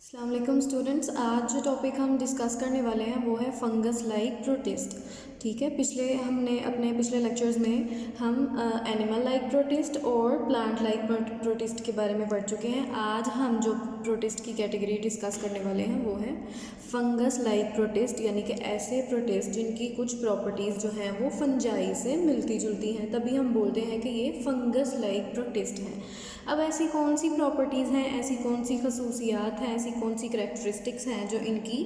अस्सलाम वालेकुम स्टूडेंट्स। आज जो टॉपिक हम डिस्कस करने वाले हैं वो है फंगस लाइक प्रोटिस्ट। ठीक है, अपने पिछले लेक्चर्स में हम एनिमल लाइक प्रोटिस्ट और प्लांट लाइक प्रोटिस्ट के बारे में पढ़ चुके हैं। आज हम जो प्रोटिस्ट की कैटेगरी डिस्कस करने वाले हैं वो है फंगस लाइक प्रोटिस्ट, यानी कि ऐसे प्रोटिस्ट जिनकी कुछ प्रॉपर्टीज़ जो हैं वो फंजाई से मिलती जुलती हैं, तभी हम बोलते हैं कि ये फंगस लाइक प्रोटिस्ट हैं। अब ऐसी कौन सी प्रॉपर्टीज़ हैं, ऐसी कौन सी खसूसियात हैं, ऐसी कौन सी करैक्टरिस्टिक्स हैं जो इनकी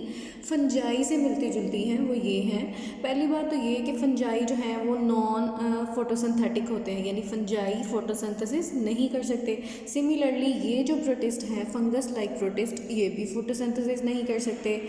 फंजाई से मिलती जुलती हैं, वो ये हैं। पहली बात तो ये कि फंजाई जो हैं वो नॉन फोटोसिंथेटिक होते हैं, यानी फंजाई फोटोसिंथेसिस नहीं कर सकते। सिमिलरली ये जो प्रोटिस्ट हैं फंगस लाइक प्रोटिस्ट, ये भी फोटोसिंथेसिस नहीं कर सकते।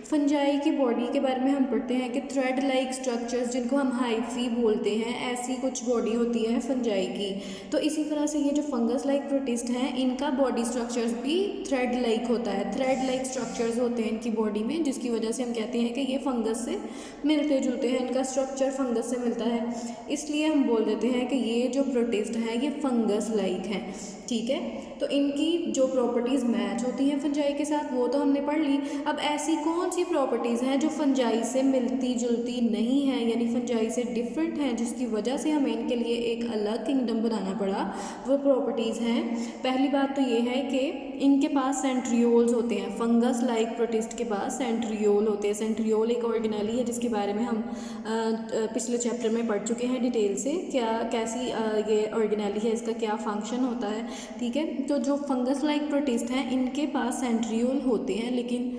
फंजाई की बॉडी के बारे में हम पढ़ते हैं कि थ्रेड लाइक स्ट्रक्चर्स, जिनको हम हाइफी बोलते हैं, ऐसी कुछ बॉडी होती है फंजाई की। तो इसी तरह से ये जो फंगस लाइक प्रोटिस्ट हैं इनका बॉडी स्ट्रक्चर्स भी थ्रेड लाइक होता है। थ्रेड लाइक स्ट्रक्चर्स होते हैं इनकी बॉडी में, जिसकी वजह से हम कहते हैं कि ये फंगस से मिलते जुलते हैं, इनका स्ट्रक्चर फंगस से मिलता है, इसलिए हम बोल देते हैं कि ये जो प्रोटिस्ट हैं ये फंगस लाइक हैं। ठीक है, तो इनकी जो प्रॉपर्टीज़ मैच होती हैं फंजाई के साथ वो तो हमने पढ़ ली। अब ऐसी कौन सी प्रॉपर्टीज़ हैं जो फंजाई से मिलती जुलती नहीं हैं, यानी फंजाई से डिफरेंट हैं, जिसकी वजह से हमें इनके लिए एक अलग किंगडम बनाना पड़ा। वो प्रॉपर्टीज़ हैं, पहली बात तो ये है कि इनके पास सेंट्रियोल्स होते हैं। फंगस लाइक प्रोटिस्ट के पास सेंट्रियोल होते हैं। सेंट्रियोल एक ऑर्गेनेली है जिसके बारे में हम पिछले चैप्टर में पढ़ चुके हैं डिटेल से, कैसी ये ऑर्गेनेली है, इसका क्या फंक्शन होता है। ठीक है, तो जो फंगस लाइक प्रोटिस्ट हैं इनके पास सेंट्रियोल होते हैं, लेकिन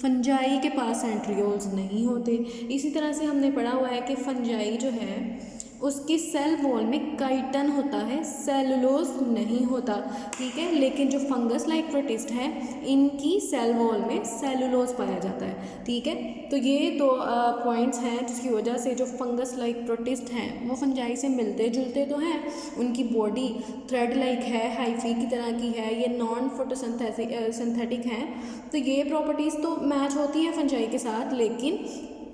फंजाई के पास सेंट्रियोल्स नहीं होते। इसी तरह से हमने पढ़ा हुआ है कि फंजाई जो है उसकी सेल वॉल में काइटन होता है, सेलुलोज नहीं होता। ठीक है, लेकिन जो फंगस लाइक प्रोटिस्ट है इनकी सेल वॉल में सेलुलोज पाया जाता है। ठीक है, तो ये दो पॉइंट्स हैं जिसकी वजह से जो फंगस लाइक प्रोटिस्ट हैं वो फंजाई से मिलते जुलते तो हैं, उनकी बॉडी थ्रेड लाइक है, हाइफी की तरह की है, ये नॉन फोटोसिंथेटिक हैं, तो ये प्रॉपर्टीज़ तो मैच होती हैं फंजाई के साथ, लेकिन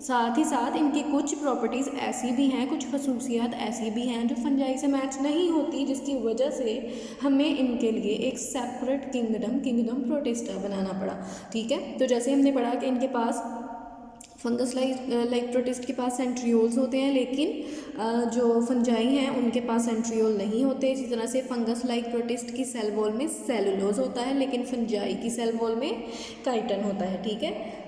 साथ ही साथ इनकी कुछ प्रॉपर्टीज़ ऐसी भी हैं, कुछ खसूसियात ऐसी भी हैं जो फंजाई से मैच नहीं होती, जिसकी वजह से हमें इनके लिए एक सेपरेट किंगडम प्रोटिस्टा बनाना पड़ा। ठीक है, तो जैसे हमने पढ़ा कि इनके पास फंगस लाइक प्रोटिस्ट के पास सेंट्रियोल्स होते हैं, लेकिन जो फंजाई हैं उनके पास सेंट्रियोल नहीं होते। इसी तरह से फंगस लाइक प्रोटिस्ट की सेल वॉल में सेलुलोज होता है, लेकिन फंजाई की सेल वॉल में काइटन होता है। ठीक है,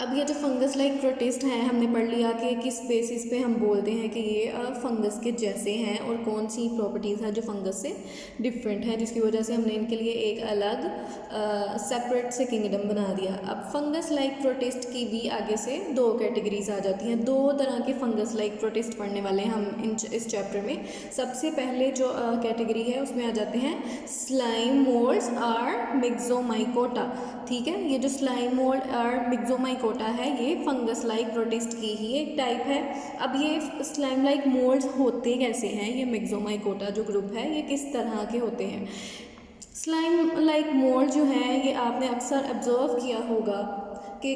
अब ये जो फंगस लाइक प्रोटिस्ट हैं हमने पढ़ लिया कि किस बेसिस पे हम बोलते हैं कि ये फंगस के जैसे हैं, और कौन सी प्रॉपर्टीज़ हैं जो फंगस से डिफरेंट हैं, जिसकी वजह से हमने इनके लिए एक अलग सेपरेट से किंगडम बना दिया। अब फंगस लाइक प्रोटिस्ट की भी आगे से दो कैटेगरीज आ जाती हैं। दो तरह के फंगस लाइक प्रोटिस्ट पढ़ने वाले हैं हम इस चैप्टर में। सबसे पहले जो कैटेगरी है उसमें आ जाते हैं स्लाइम मोल्ड्स और मिक्सोमाइकोटा। ठीक है, ये जो स्लाइम मोल्ड और मिक्सोमाइकोटा है ये फंगस लाइक प्रोटिस्ट की ही एक टाइप है। अब ये स्लाइम लाइक मोल्ड्स होते कैसे हैं, ये मिक्सोमाइकोटा जो ग्रुप है ये किस तरह के होते हैं। स्लाइम लाइक मोल्ड जो है ये आपने अक्सर ऑब्जर्व किया होगा कि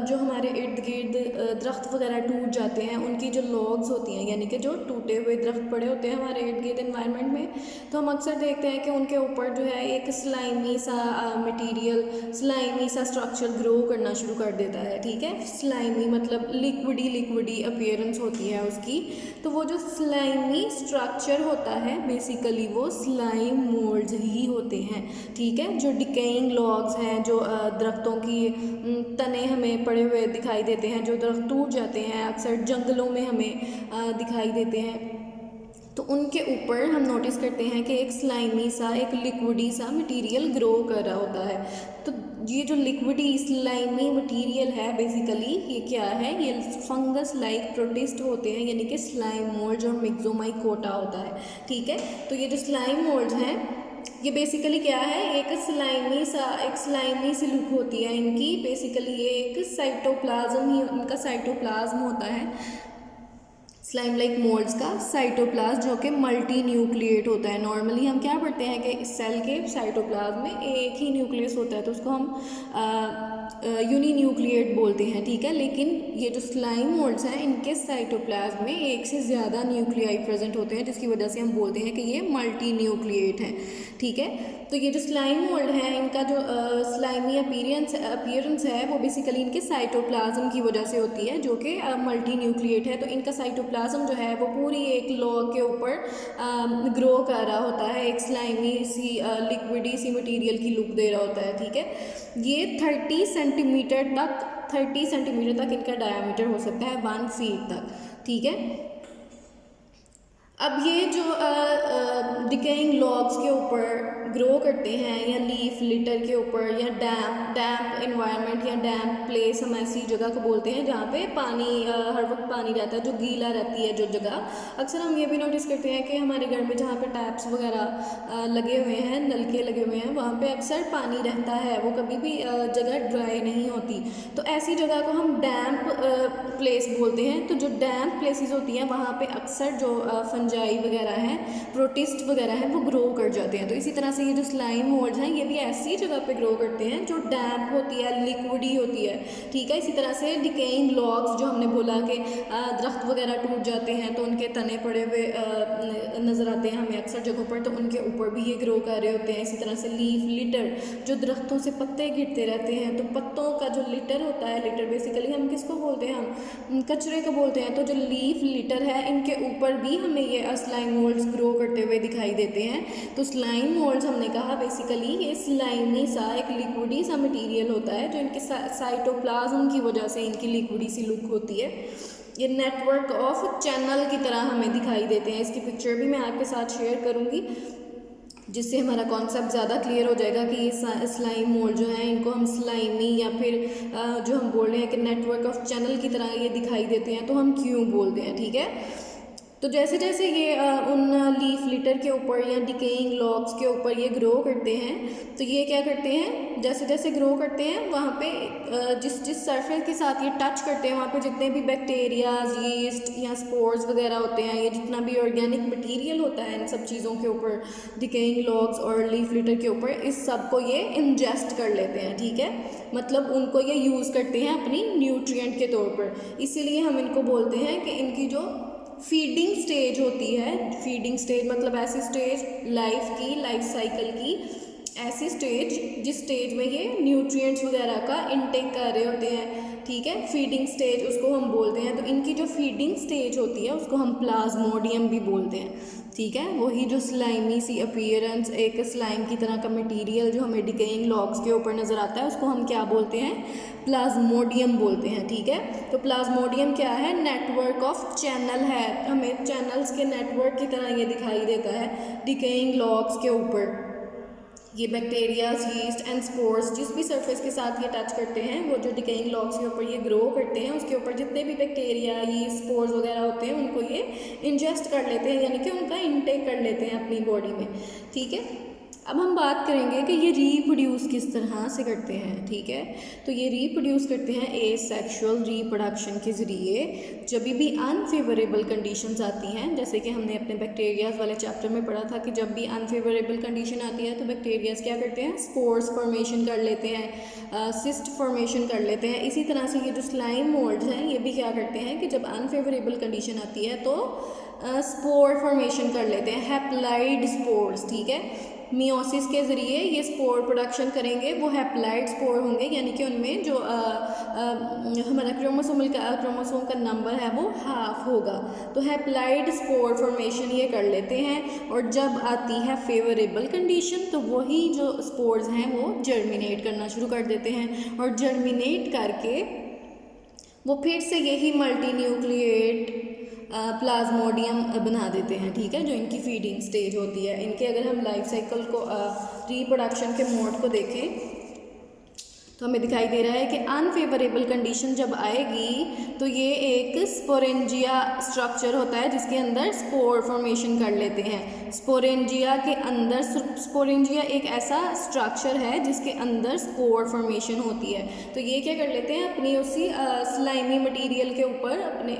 जो हमारे इर्द गिर्द दरख्त वगैरह टूट जाते हैं, उनकी जो लॉग्स होती हैं, यानी कि जो टूटे हुए दरख्त पड़े होते हैं हमारे इर्द गिर्द एनवायरनमेंट में, तो हम अक्सर देखते हैं कि उनके ऊपर जो है एक स्लाइमी सा मटेरियल, स्लाइमी सा स्ट्रक्चर ग्रो करना शुरू कर देता है। ठीक है, स्लाइमी मतलब लिक्विडी अपीयरेंस होती है उसकी। तो वो जो स्लाइमी स्ट्रक्चर होता है बेसिकली वो स्लाइम मोल्ड्स ही होते हैं। ठीक है, जो डिकेइंग लॉग्स हैं, जो दरख्तों की तने हमें पड़े हुए दिखाई देते हैं, जो दरख्त टूट जाते हैं अक्सर जंगलों में हमें दिखाई देते हैं, तो उनके ऊपर हम नोटिस करते हैं कि एक स्लाइमी सा, एक लिक्विडी सा मटेरियल ग्रो कर रहा होता है। तो ये जो लिक्विडी स्लाइमी मटेरियल है बेसिकली ये क्या है, ये फंगस लाइक प्रोटिस्ट होते हैं, यानी कि स्लाइम मोल्ड्स और मिक्सोमाइकोटा होता है। ठीक है, तो ये जो स्लाइम मोल्ड्स हैं ये बेसिकली क्या है, एक स्लाइमी सी लुक होती है इनकी। बेसिकली ये एक साइटोप्लाज्म ही, इनका साइटोप्लाज्म होता है। स्लाइम लाइक मोल्ड्स का साइटोप्लाज्म जो कि मल्टी न्यूक्लिएट होता है। नॉर्मली हम क्या पढ़ते हैं कि सेल के साइटोप्लाज्म में एक ही न्यूक्लियस होता है, तो उसको हम यूनी न्यूक्लिएट बोलते हैं, ठीक है। लेकिन ये जो स्लाइम मोल्ड्स हैं इनके साइटोप्लाज्म में एक से ज़्यादा न्यूक्लियाई प्रेजेंट होते हैं, जिसकी वजह से हम बोलते हैं कि ये मल्टी न्यूक्लिएट हैं, ठीक है। तो ये जो स्लाइम मोल्ड है इनका जो स्लाइमी अपीयरेंस है वो बेसिकली इनके साइटोप्लाज्म की वजह से होती है, जो कि मल्टी न्यूक्लिएट है। तो इनका साइटोप्लाज्म जो है वो पूरी एक लॉग के ऊपर ग्रो कर रहा होता है, एक स्लाइमी सी लिक्विडी सी मटीरियल की लुक दे रहा होता है, ठीक है। ये 30 सेंटीमीटर तक इनका डायामीटर हो सकता है, 1 फीट तक, ठीक है। अब ये जो डिकेइंग लॉग्स के ऊपर ग्रो करते हैं या लीफ लिटर के ऊपर या डैम्प इन्वायरमेंट या डैम्प प्लेस, हम ऐसी जगह को बोलते हैं जहाँ पे पानी हर वक्त पानी रहता है, जो गीला रहती है जो जगह। अक्सर हम ये भी नोटिस करते हैं कि हमारे घर में जहाँ पे टैप्स वगैरह लगे हुए हैं, नलके लगे हुए हैं, वहाँ पे अक्सर पानी रहता है, वो कभी भी जगह ड्राई नहीं होती। तो ऐसी जगह को हम डैम्प प्लेस बोलते हैं। तो जो डैम्प प्लेसेस होती हैं वहाँ पे अक्सर जो फंजाई वगैरह हैं, प्रोटिस्ट वगैरह हैं, वो ग्रो कर जाते हैं। तो इसी तरह से ये जो स्लाइम मोल्ड्स हैं ये भी ऐसी जगह पे ग्रो करते हैं जो डैम्प होती है, लिक्विडी होती है, ठीक है। इसी तरह से डिकेइंग लॉग्स जो हमने बोला कि दरख्त वगैरह टूट जाते हैं तो उनके तने पड़े हुए नज़र आते हैं हमें अक्सर जगहों पर, तो उनके ऊपर भी ये ग्रो कर रहे होते हैं। इसी तरह से लीफ लिटर, जो दरख्तों से पत्ते गिरते रहते हैं, तो पत्तों का जो लिटर होता है, लिटर बेसिकली हम किसको बोलते हैं, हम कचरे को बोलते हैं। तो जो लीफ लिटर है इनके ऊपर भी हमें ये स्लाइम मोल्ड्स ग्रो करते हुए दिखाई देते हैं। तो स्लाइम मोल्ड्स हमने कहा बेसिकली ये स्लाइमी सा एक लिक्विडी सा मटेरियल होता है जो इनके साइटोप्लाज्म की वजह से इनकी लिक्विडी सी लुक होती है। ये नेटवर्क ऑफ चैनल की तरह हमें दिखाई देते हैं। इसकी पिक्चर भी मैं आपके साथ शेयर करूँगी जिससे हमारा कॉन्सेप्ट ज़्यादा क्लियर हो जाएगा कि ये स्लाइम मोल्ड जो है इनको हम स्लाइमी या फिर जो हम बोल रहे हैं कि नेटवर्क ऑफ चैनल की तरह ये दिखाई देते हैं, तो हम क्यों बोलते हैं, ठीक है। तो जैसे जैसे ये उन लीफ लिटर के ऊपर या डिकेइंग लॉग्स के ऊपर ये ग्रो करते हैं, तो ये क्या करते हैं, जैसे जैसे ग्रो करते हैं वहाँ पे जिस सरफेस के साथ ये टच करते हैं वहाँ पे जितने भी बैक्टीरियाज, यीस्ट या स्पोर्स वगैरह होते हैं, ये जितना भी ऑर्गेनिक मटेरियल होता है इन सब चीज़ों के ऊपर, डिकेइंग लॉग्स और लीफ लिटर के ऊपर, इस सब को ये इंजेस्ट कर लेते हैं, ठीक है। मतलब उनको ये यूज़ करते हैं अपनी न्यूट्रिएंट के तौर पर। इसीलिए हम इनको बोलते हैं कि इनकी जो फीडिंग स्टेज होती है, फीडिंग स्टेज मतलब ऐसी स्टेज लाइफ साइकिल की ऐसी स्टेज जिस स्टेज में ये न्यूट्रिएंट्स वगैरह का इनटेक कर रहे होते हैं, ठीक है, फीडिंग स्टेज उसको हम बोलते हैं। तो इनकी जो फीडिंग स्टेज होती है उसको हम प्लाज्मोडियम भी बोलते हैं, ठीक है। वही जो स्लाइमी सी अपीयरेंस, एक स्लाइम की तरह का मटेरियल जो हमें डिकेइंग लॉग्स के ऊपर नज़र आता है उसको हम क्या बोलते हैं, प्लाज्मोडियम बोलते हैं, ठीक है। तो प्लाज्मोडियम क्या है, नेटवर्क ऑफ चैनल है, हमें चैनल्स के नेटवर्क की तरह ये दिखाई देता है डिकेइंग लॉग्स के ऊपर। ये बैक्टीरियाज, यीस्ट एंड स्पोर्स जिस भी सरफेस के साथ ये टच करते हैं, वो जो डिकेइंग लॉग्स के ऊपर ये ग्रो करते हैं, उसके ऊपर जितने भी बैक्टीरिया, यीस्ट, स्पोर्स वगैरह होते हैं उनको ये इंजेस्ट कर लेते हैं, यानी कि उनका इनटेक कर लेते हैं अपनी बॉडी में, ठीक है। अब हम बात करेंगे कि ये रीप्रोड्यूस किस तरह से करते हैं, ठीक है। तो ये रीप्रोड्यूस करते हैं एसेक्सुअल रिप्रोडक्शन के ज़रिए। जब भी अनफेवरेबल कंडीशंस आती हैं, जैसे कि हमने अपने बैक्टीरियाज वाले चैप्टर में पढ़ा था कि जब भी अनफेवरेबल कंडीशन आती है तो बैक्टीरियाज क्या करते हैं, स्पोर्स फॉर्मेशन कर लेते हैं, सिस्ट फॉर्मेशन कर लेते हैं। इसी तरह से ये जो स्लाइम मोल्ड्स हैं ये भी क्या करते हैं कि जब अनफेवरेबल कंडीशन आती है तो स्पोर फॉर्मेशन कर लेते हैं, हैप्लाइड स्पोर्स, ठीक है। मियोसिस के ज़रिए ये स्पोर प्रोडक्शन करेंगे, वो हैप्लाइड स्पोर होंगे, यानी कि उनमें जो हमारा क्रोमोसोम का नंबर है वो हाफ होगा। तो हैप्लाइड स्पोर फॉर्मेशन ये कर लेते हैं, और जब आती है फेवरेबल कंडीशन तो वही जो स्पोर्स हैं वो जर्मिनेट करना शुरू कर देते हैं, और जर्मिनेट करके वो फिर से यही मल्टी न्यूक्लिएट प्लाज्मोडियम बना देते हैं, ठीक है, जो इनकी फीडिंग स्टेज होती है। इनके अगर हम लाइफ साइकिल को रिप्रोडक्शन के मोड को देखें तो हमें दिखाई दे रहा है कि अनफेवरेबल कंडीशन जब आएगी तो ये एक स्पोरेंजिया स्ट्रक्चर होता है जिसके अंदर स्पोर फॉर्मेशन कर लेते हैं। स्पोरेंजिया के अंदर, स्पोरेंजिया एक ऐसा स्ट्रक्चर है जिसके अंदर स्पोर फॉर्मेशन होती है। तो ये क्या कर लेते हैं, अपनी उसी स्लाइमी मटेरियल के ऊपर अपने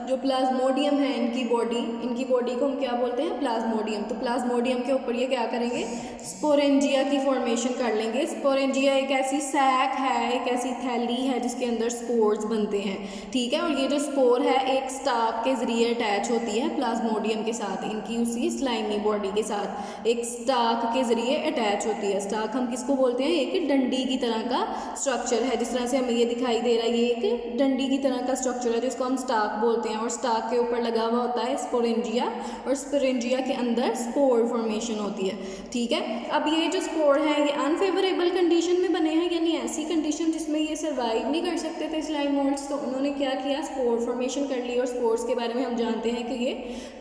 जो प्लाज्मोडियम है इनकी बॉडी को हम क्या बोलते हैं, प्लाज्मोडियम। तो प्लाज्मोडियम के ऊपर ये क्या करेंगे, स्पोरेंजिया की फॉर्मेशन कर लेंगे। स्पोरेंजिया एक ऐसी सैक है, एक ऐसी थैली है जिसके अंदर स्पोर्स बनते हैं, ठीक है। और ये जो स्पोर है एक स्टाक के ज़रिए अटैच होती है प्लाज्मोडियम के साथ, इनकी उसी स्लाइमी बॉडी के साथ एक स्टाक के ज़रिए अटैच होती है। स्टाक हम किसको बोलते हैं, एक डंडी की तरह का स्ट्रक्चर है। जिस तरह से हमें ये दिखाई दे रहा है, ये एक डंडी की तरह का स्ट्रक्चर है जिसको हम स्टाक बोलते हैं। और स्टाक के ऊपर लगा हुआ होता है स्पोरेंजिया, और स्पोरेंजिया के अंदर स्पोर फॉर्मेशन होती है, ठीक है। अब ये जो स्पोर है ये अनफेवरेबल कंडीशन में बने हैं, यानी ऐसी कंडीशन जिसमें ये सर्वाइव नहीं कर सकते थे स्लाइम मोल्ड्स। तो उन्होंने क्या किया, स्पोर फॉर्मेशन कर ली। और स्पोर्स के बारे में हम जानते हैं कि ये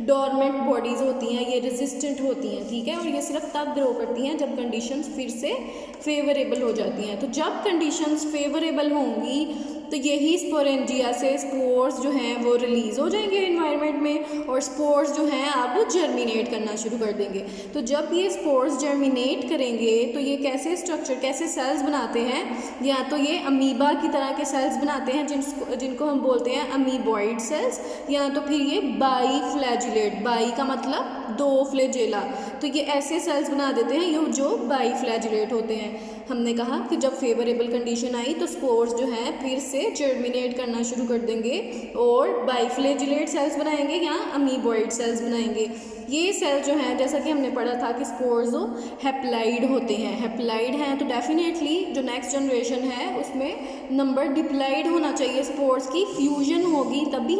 डोरमेंट बॉडीज़ होती हैं, ये रेजिस्टेंट होती हैं, ठीक है। और ये सिर्फ तब ग्रो करती हैं जब कंडीशंस फिर से फेवरेबल हो जाती हैं। तो जब कंडीशंस फेवरेबल होंगी तो यही स्पोरेंजिया से स्पोर्स जो हैं वो रिलीज़ हो जाएंगे एनवायरनमेंट में, और स्पोर्स जो हैं अब जर्मिनेट करना शुरू कर देंगे। तो जब ये स्पोर्स जर्मिनेट करेंगे तो ये कैसे स्ट्रक्चर, कैसे सेल्स बनाते हैं, या तो ये अमीबा की तरह के सेल्स बनाते हैं जिनको हम बोलते हैं अमीबॉइड सेल्स, या तो फिर ये बाई फ्लैजिलेट, बाई का मतलब दो फ्लैजेला, तो ये ऐसे सेल्स बना देते हैं ये जो बाई फ्लैजिलेट होते हैं। हमने कहा कि जब फेवरेबल कंडीशन आई तो स्पोर्स जो हैं फिर से जर्मिनेट करना शुरू कर देंगे और बाइफ्लैजिलेट सेल्स बनाएंगे या अमीबॉइड सेल्स बनाएंगे। ये सेल जो हैं, जैसा कि हमने पढ़ा था कि स्पोर्स जो हैप्लाइड होते हैं, हैप्लाइड हैं तो डेफिनेटली जो नेक्स्ट जनरेशन है उसमें नंबर डिप्लाइड होना चाहिए। स्पोर्स की फ्यूजन होगी तभी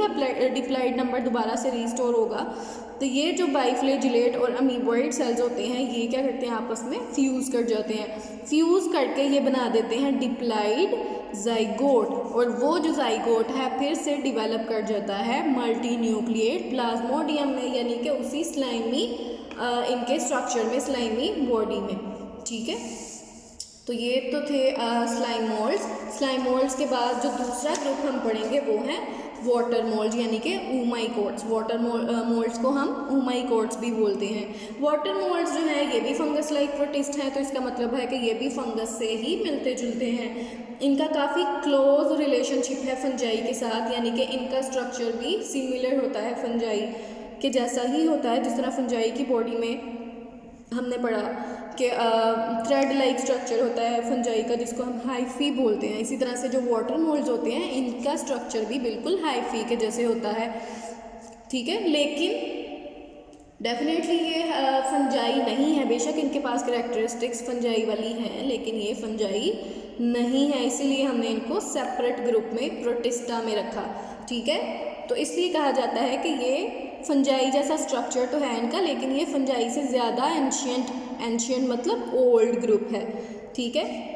डिप्लाइड नंबर दोबारा से रिस्टोर होगा। तो ये जो बाइफ्लैजिलेट और अमीबॉइड सेल्स होते हैं ये क्या करते हैं, आपस में फ्यूज़ कर जाते हैं। फ्यूज़ करके ये बना देते हैं डिप्लाइड जाइगोट, और वो जो जाइगोट है फिर से डिवेलप कर जाता है मल्टी न्यूक्लिएट प्लाज्मोडियम में, यानी कि उसी स्लाइमी इनके स्ट्रक्चर में, स्लाइमी बॉडी में, ठीक है। तो ये तो थे स्लाइम मोल्ड्स। स्लाइम मोल्ड्स के बाद जो दूसरा ग्रुप हम पढ़ेंगे वो है वाटर मोल्ड्स, यानी कि ऊमाइकोट्स। वाटर मोल्ड्स को हम ऊमाइकोट्स भी बोलते हैं। वाटर मोल्ड्स जो है ये भी फंगस लाइक प्रोटिस्ट हैं, तो इसका मतलब है कि ये भी फंगस से ही मिलते जुलते हैं। इनका काफ़ी क्लोज रिलेशनशिप है फंजाई के साथ, यानी कि इनका स्ट्रक्चर भी सिमिलर होता है फंजाई के जैसा ही होता है। जिस तरह फंजाई की बॉडी में हमने पढ़ा कि थ्रेड लाइक स्ट्रक्चर होता है फंजाई का जिसको हम हाइफी बोलते हैं, इसी तरह से जो वाटर मोल्ड्स होते हैं इनका स्ट्रक्चर भी बिल्कुल हाइफी के जैसे होता है, ठीक है। लेकिन डेफिनेटली ये फंजाई नहीं है, बेशक इनके पास कैरेक्टरिस्टिक्स फंजाई वाली हैं लेकिन ये फंजाई नहीं है, इसीलिए हमने इनको सेपरेट ग्रुप में प्रोटिस्टा में रखा, ठीक है। तो इसलिए कहा जाता है कि ये फंजाई जैसा स्ट्रक्चर तो है इनका, लेकिन ये फंजाई से ज़्यादा एंशियंट मतलब ओल्ड ग्रुप है, ठीक है।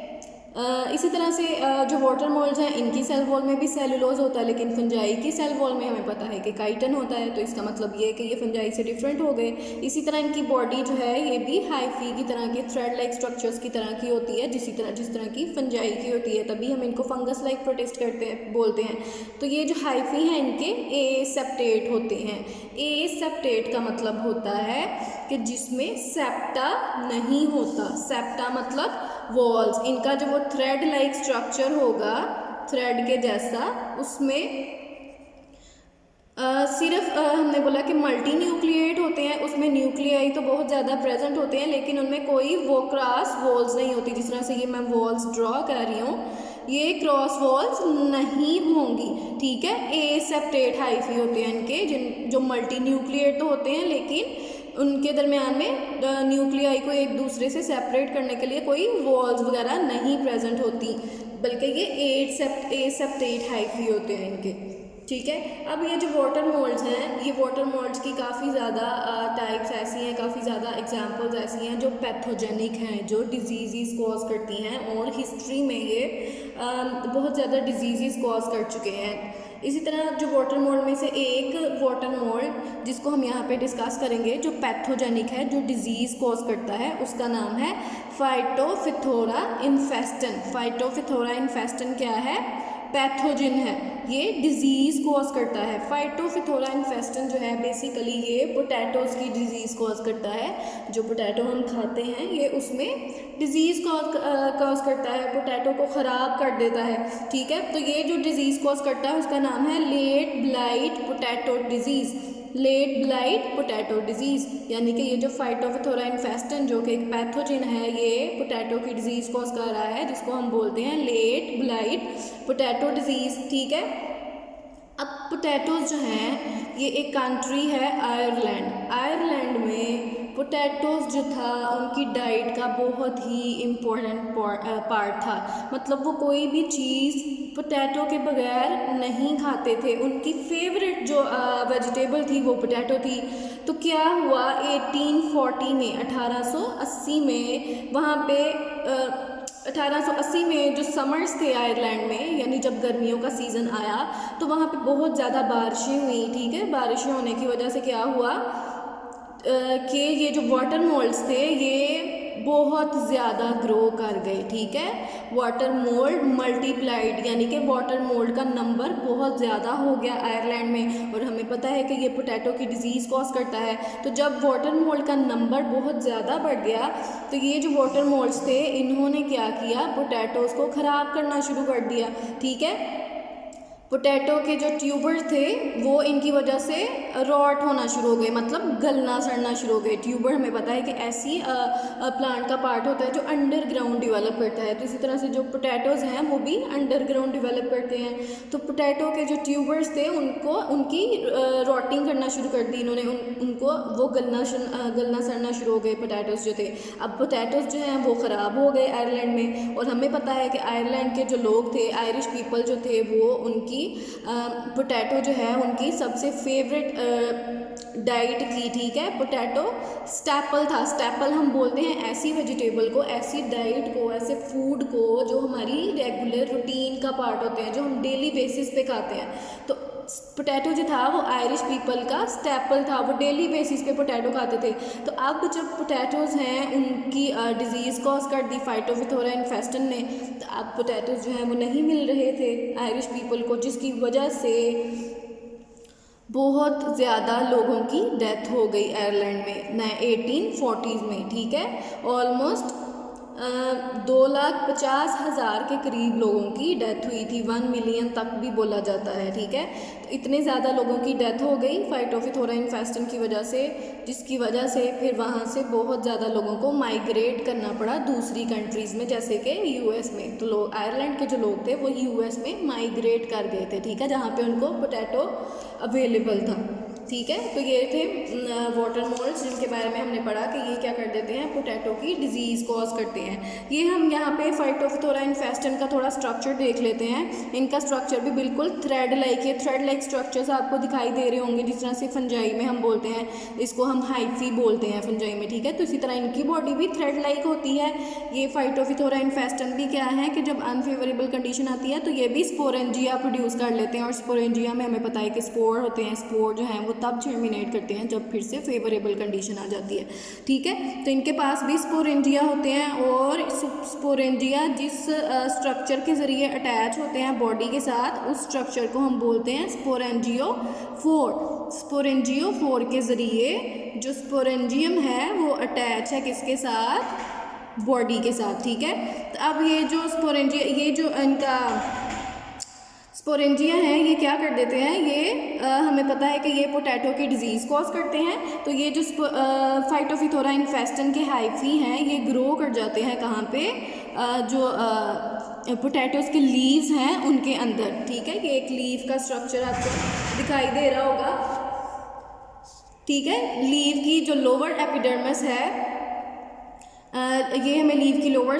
इसी तरह से जो वाटर मोल्ड्स हैं इनकी सेल वॉल में भी सेलुलोज होता है, लेकिन फंजाई की सेल वॉल में हमें पता है कि काइटन होता है। तो इसका मतलब ये है कि ये फंजाई से डिफरेंट हो गए। इसी तरह इनकी बॉडी जो है ये भी हाइफी की तरह के थ्रेड लाइक स्ट्रक्चर्स की तरह की होती है, जिस तरह की फंजाई की होती है, तभी हम इनको फंगस लाइक प्रोटिस्ट बोलते हैं। तो ये जो हाइफी हैं इनके एसेप्टेट होते हैं। एसेप्टेट का मतलब होता है कि जिसमें सेप्टा नहीं होता। सेप्टा मतलब वॉल्स, इनका जो वो थ्रेड लाइक स्ट्रक्चर होगा थ्रेड के जैसा, उसमें सिर्फ हमने बोला कि मल्टी न्यूक्लिएट होते हैं, उसमें न्यूक्लियाई तो बहुत ज़्यादा प्रेजेंट होते हैं लेकिन उनमें कोई वो क्रॉस वॉल्स नहीं होती। जिस तरह से ये मैं वॉल्स ड्रॉ कर रही हूँ, ये क्रॉस वॉल्स नहीं होंगी, ठीक है। एसेप्टेट हाइफी होते हैं इनके, जो मल्टी न्यूक्लिएट तो होते हैं लेकिन उनके दरमियान में न्यूक्लियाई को एक दूसरे से सेपरेट करने के लिए कोई वॉल्स वगैरह नहीं प्रेजेंट होती, बल्कि ये एसेप्टेट हाइफी होते हैं इनके। ठीक है। अब ये जो वाटर मोल्ड्स हैं, ये वाटर मोल्ड्स की काफ़ी ज़्यादा टाइप्स ऐसी हैं, काफ़ी ज़्यादा एग्जांपल्स ऐसी हैं जो पैथोजेनिक हैं, जो डिजीज़ कॉज करती हैं और हिस्ट्री में ये बहुत ज़्यादा डिजीज़ कॉज कर चुके हैं। इसी तरह जो वाटर मोल्ड में से एक वाटर मोल्ड जिसको हम यहाँ पे डिस्कस करेंगे, जो पैथोजेनिक है, जो डिजीज़ कॉज करता है, उसका नाम है फाइटोफिथोरा इन्फेस्टन। फाइटोफिथोरा इन्फेस्टन क्या है? पैथोजिन है, ये डिजीज़ कॉज करता है। फाइटोफिथोरा इन्फेस्टन जो है बेसिकली ये पोटैटोज़ की डिजीज़ कॉज करता है। जो पोटैटो हम खाते हैं ये उसमें डिजीज़ कॉज करता है, पोटैटो को ख़राब कर देता है। ठीक है, तो ये जो डिजीज़ कॉज करता है उसका नाम है late blight potato disease. Late blight potato disease, यानी कि ये जो फाइटोफिथोरा इन्फेस्टन जो कि एक पैथोजिन है, ये पोटैटो की डिजीज़ कॉज कर रहा है, जिसको हम बोलते हैं लेट ब्लाइट पोटैटो डिजीज़। ठीक है, अब पोटैटोज़ जो हैं ये एक कंट्री है आयरलैंड। आयरलैंड में पोटैटोज़ जो था उनकी डाइट का बहुत ही इम्पोर्टेंट पार्ट था। मतलब वो कोई भी चीज़ पोटैटो के बगैर नहीं खाते थे। उनकी फेवरेट जो वेजिटेबल थी वो पोटैटो थी। तो क्या हुआ 1840 में, 1880 में, वहाँ पे 1880 में जो समर्स थे आयरलैंड में, यानी जब गर्मियों का सीज़न आया तो वहाँ पे बहुत ज़्यादा बारिशें हुई। ठीक है, बारिशें होने की वजह से क्या हुआ कि ये जो वाटर मोल्ड्स थे ये बहुत ज़्यादा ग्रो कर गए। ठीक है, वाटर मोल्ड मल्टीप्लाइड, यानी कि वाटर मोल्ड का नंबर बहुत ज़्यादा हो गया आयरलैंड में। और हमें पता है कि ये पोटैटो की डिजीज़ कॉज करता है। तो जब वाटर मोल्ड का नंबर बहुत ज़्यादा बढ़ गया तो ये जो वाटर मोल्ड्स थे इन्होंने क्या किया, पोटैटोज़ को ख़राब करना शुरू कर दिया। ठीक है, पोटैटो के जो ट्यूबर्स थे वो इनकी वजह से रॉट होना शुरू हो गए, मतलब गलना सड़ना शुरू हो गए। ट्यूबर हमें पता है कि ऐसी प्लांट का पार्ट होता है जो अंडरग्राउंड डेवलप करता है। तो इसी तरह से जो पोटैटोज़ हैं वो भी अंडरग्राउंड डेवलप करते हैं। तो पोटैटो के जो ट्यूबर्स थे उनको उनकी रॉटिंग करना शुरू कर दी इन्होंने, उनको वो गलना सड़ना शुरू हो गए पोटैटोज़ जो थे। अब पोटैटोज़ जो हैं वो ख़राब हो गए आयरलैंड में। और हमें पता है कि आयरलैंड के जो लोग थे, आयरिश पीपल जो थे, वो उनकी पोटैटो जो है उनकी सबसे फेवरेट डाइट थी। ठीक है, पोटैटो स्टैपल था। स्टैपल हम बोलते हैं ऐसी वेजिटेबल को, ऐसी डाइट को, ऐसे फूड को जो हमारी रेगुलर रूटीन का पार्ट होते हैं, जो हम डेली बेसिस पे खाते हैं। तो पोटैटो जो था वो आयरिश पीपल का स्टैपल था, वो डेली बेसिस पे पोटैटो खाते थे। तो अब जब पोटैटोज़ हैं उनकी डिजीज़ कॉज कर दी फाइटोफिथोरा इन्फेस्टन ने, तो अब पोटैटोज़ जो हैं वो नहीं मिल रहे थे आयरिश पीपल को, जिसकी वजह से बहुत ज़्यादा लोगों की डेथ हो गई आयरलैंड में 1840s में। ठीक है, ऑलमोस्ट 2,50,000 के करीब लोगों की डेथ हुई थी, 1 मिलियन तक भी बोला जाता है। ठीक है, तो इतने ज़्यादा लोगों की डेथ हो गई फाइटोफिथोरा इन्फेस्टन की वजह से, जिसकी वजह से फिर वहाँ से बहुत ज़्यादा लोगों को माइग्रेट करना पड़ा दूसरी कंट्रीज़ में, जैसे कि यूएस में। तो लोग आयरलैंड के जो लोग थे वो यूएस में माइग्रेट कर गए थे। ठीक है, जहाँ पे उनको पोटैटो अवेलेबल था। ठीक है, तो ये थे वाटर मोल्ड्स जिनके बारे में हमने पढ़ा कि ये क्या कर देते हैं, पोटैटो की डिजीज़ कॉज करते हैं। ये हम यहाँ पे फाइटोफिथोरा इन्फेस्टन का थोड़ा स्ट्रक्चर देख लेते हैं। इनका स्ट्रक्चर भी बिल्कुल थ्रेड लाइक है, थ्रेड लाइक स्ट्रक्चर्स आपको दिखाई दे रहे होंगे, जिस तरह से फंजाई में हम बोलते हैं, इसको हम हाइफी बोलते हैं फंजाई में। ठीक है, तो इसी तरह इनकी बॉडी भी थ्रेड लाइक होती है। ये फाइटोफिथोरा इन्फेस्टन भी क्या है कि जब अनफेवरेबल कंडीशन आती है तो ये भी स्पोरेंजिया प्रोड्यूस कर लेते हैं। और स्पोरेंजिया में हमें पता है कि स्पोर होते हैं, स्पोर जो हैं वो तब जर्मिनेट करते हैं जब फिर से फेवरेबल कंडीशन आ जाती है। ठीक है, तो इनके पास भी स्पोरेंजिया होते हैं। और स्पोरेंजिया जिस स्ट्रक्चर के ज़रिए अटैच होते हैं बॉडी के साथ, उस स्ट्रक्चर को हम बोलते हैं स्पोरेंजियोफोर। स्पोरेंजियोफोर के ज़रिए जो स्पोरेंजियम है वो अटैच है किसके साथ, बॉडी के साथ। ठीक है, तो अब ये जो स्पोरेंजिया, ये जो इनका स्पोरेंजिया हैं, ये क्या कर देते हैं, ये हमें पता है कि ये पोटैटो की डिजीज़ कॉज करते हैं। तो ये जो फाइटोफिथोरा इन्फेस्टन के हाइफी हैं ये ग्रो कर जाते हैं कहाँ पे, जो पोटैटोज़ के लीव्स हैं उनके अंदर। ठीक है, ये एक लीव का स्ट्रक्चर आपको दिखाई दे रहा होगा। ठीक है, लीव की जो लोअर एपिडर्मिस है ये हमें लीफ की लोअर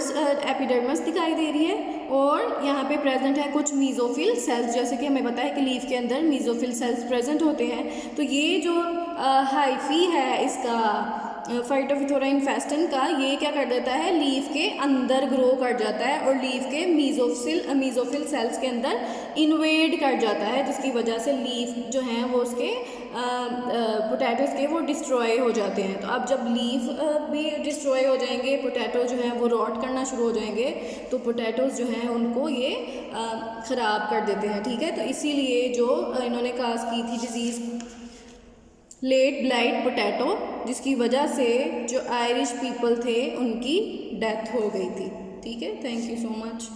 एपिडर्मिस दिखाई दे रही है और यहाँ पे प्रेजेंट है कुछ मीजोफिल सेल्स, जैसे कि हमें पता है कि लीफ के अंदर मीजोफिल सेल्स प्रेजेंट होते हैं। तो ये जो हाइफी है इसका फाइटोफिथोरा इन्फेस्टन का, ये क्या कर देता है, लीफ के अंदर ग्रो कर जाता है और लीफ के मीजोफिल सेल्स के अंदर इन्वेड कर जाता है, जिसकी वजह से लीफ जो हैं वो उसके पोटैटोज़ के वो डिस्ट्रॉय हो जाते हैं। तो अब जब लीफ भी डिस्ट्रॉय हो जाएंगे, पोटैटो जो हैं वो रॉट करना शुरू हो जाएंगे, तो पोटैटोज़ जो हैं उनको ये ख़राब कर देते हैं। ठीक है, तो इसीलिए जो इन्होंने काज की थी डिजीज़ लेट ब्लाइट पोटैटो, जिसकी वजह से जो आयरिश पीपल थे उनकी डेथ हो गई थी। ठीक है, थैंक यू सो मच।